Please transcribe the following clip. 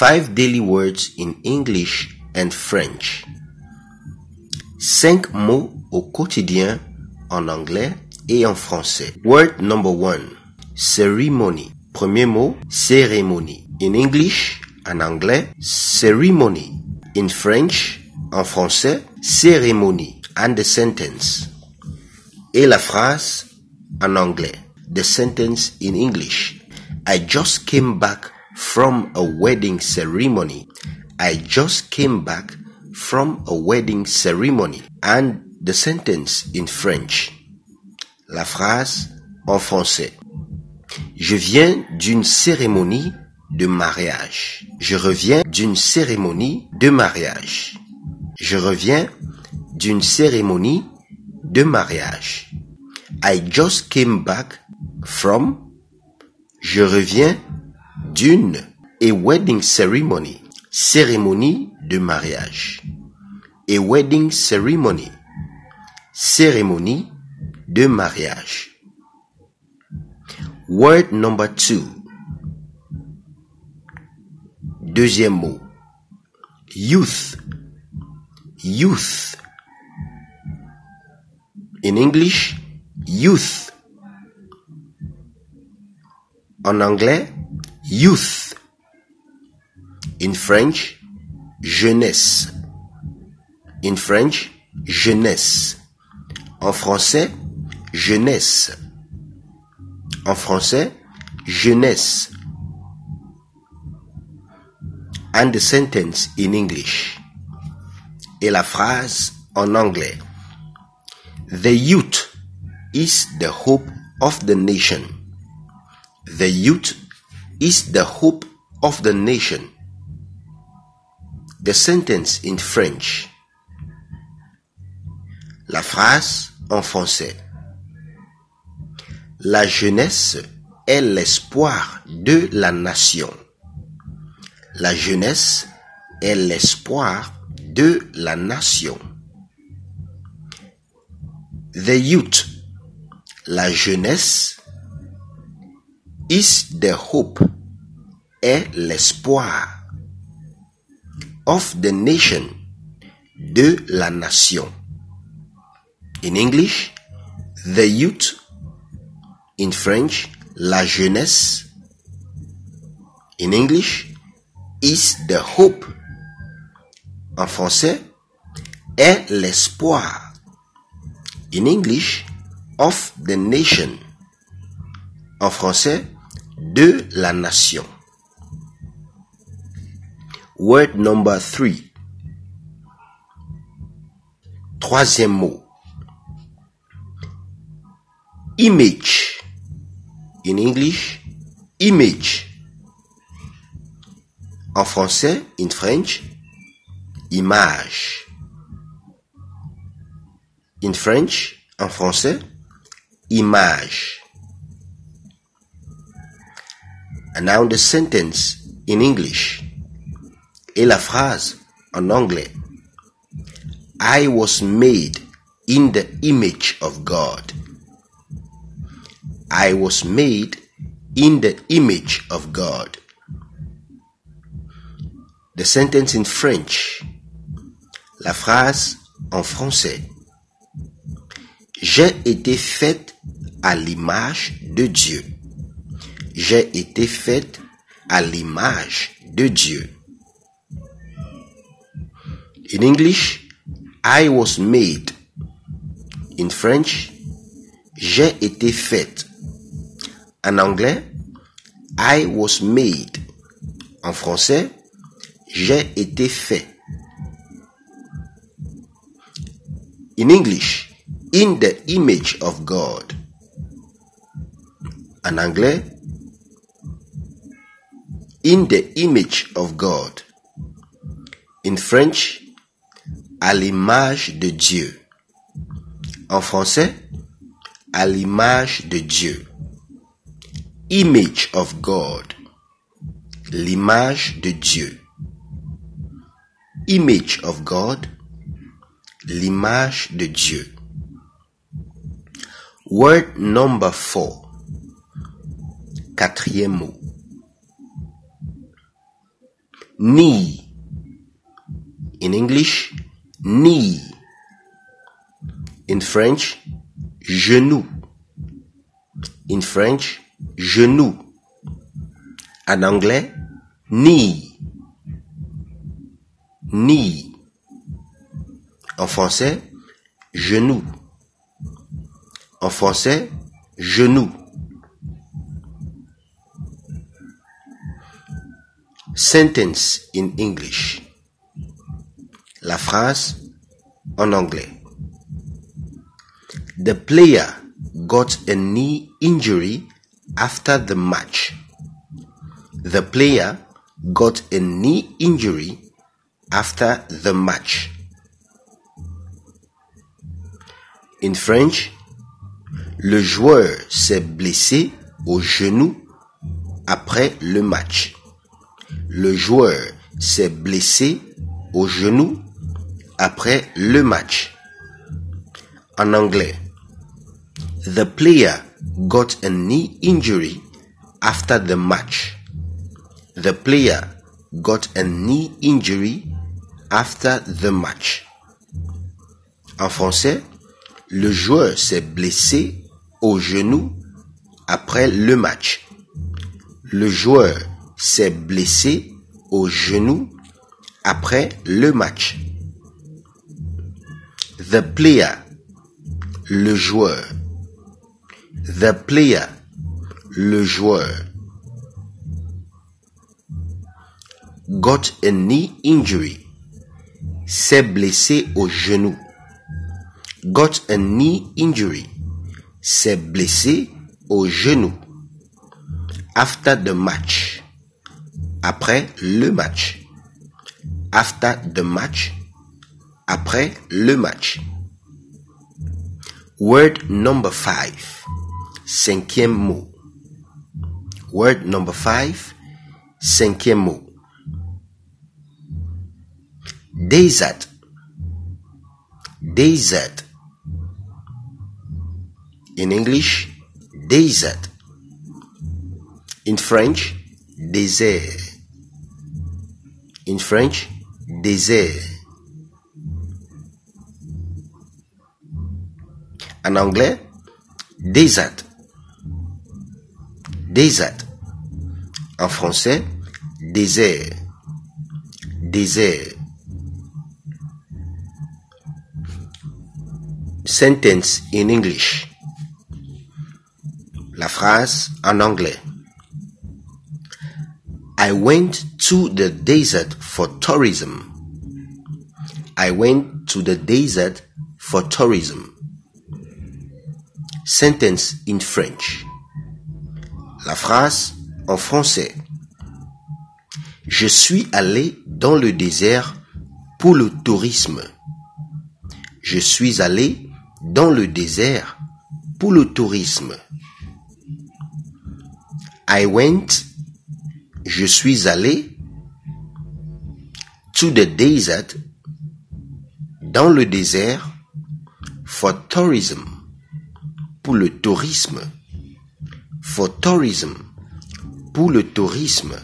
5 daily words in English and French. 5 mots au quotidien en anglais et en français. Word number 1. Ceremony. Premier mot, cérémonie. In English, en anglais, ceremony. In French, en français, cérémonie. And the sentence. Et la phrase en anglais. The sentence in English. I just came back from a wedding ceremony. I just came back from a wedding ceremony. And the sentence in French. La phrase en français. Je viens d'une cérémonie de mariage. Je reviens d'une cérémonie de mariage. Je reviens d'une cérémonie de mariage. I just came back from. Je reviens d'une. A wedding ceremony. Cérémonie de mariage. A wedding ceremony. Cérémonie de mariage. Word number 2. Deuxième mot. Youth. Youth. In English, youth. En anglais, youth. In French, jeunesse. In French, jeunesse. En français, jeunesse. En français, jeunesse. And the sentence in English. Et la phrase en anglais. The youth is the hope of the nation. The youth is the hope of the nation. The sentence in French. La phrase en français. La jeunesse est l'espoir de la nation. La jeunesse est l'espoir de la nation. The youth, la jeunesse, is the hope, est l'espoir, of the nation, de la nation. In English, the youth. In French, la jeunesse. In English, is the hope. En français, est l'espoir. In English, of the nation. En français, de la nation. Word number 3. Troisième mot. Image. In English, image. En français, in French, image. In French, en français, image. And now the sentence in English. Et la phrase en anglais. I was made in the image of God. I was made in the image of God. The sentence in French. La phrase en français. J'ai été faite à l'image de Dieu. J'ai été faite à l'image de Dieu. In English, I was made. In French, j'ai été faite. En anglais, I was made. En français, j'ai été fait. In English, in the image of God. En anglais, in the image of God. In French, à l'image de Dieu. En français, à l'image de Dieu. Image of God. L'image de Dieu. Image of God. L'image de Dieu. Word number 4. Quatrième mot. knee. In English, knee. In French, genou. In French, genou. En anglais, knee. Knee. En français, genou. En français, genou. Sentence in English. La phrase en anglais. The player got a knee injury after the match. The player got a knee injury after the match. In French, le joueur s'est blessé au genou après le match. Le joueur s'est blessé au genou après le match. En anglais, the player got a knee injury after the match. The player got a knee injury after the match. En français, le joueur s'est blessé au genou après le match. Le joueur s'est blessé au genou après le match. The player, le joueur. The player, le joueur. Got a knee injury, s'est blessé au genou. Got a knee injury, s'est blessé au genou. After the match, après le match. After the match, après le match. Word number 5, cinquième mot. Word number 5, cinquième mot. Desert. Desert. In English, desert. In French, désert. In French, désert. En anglais, desert. Desert. En français, désert. Désert. Sentence in English. La phrase en anglais. I went to the desert for tourism. I went to the desert for tourism. Sentence in French. La phrase en français. Je suis allé dans le désert pour le tourisme. Je suis allé dans le désert pour le tourisme. I went, je suis allé, to the desert, dans le désert, for tourism, pour le tourisme, for tourism, pour le tourisme.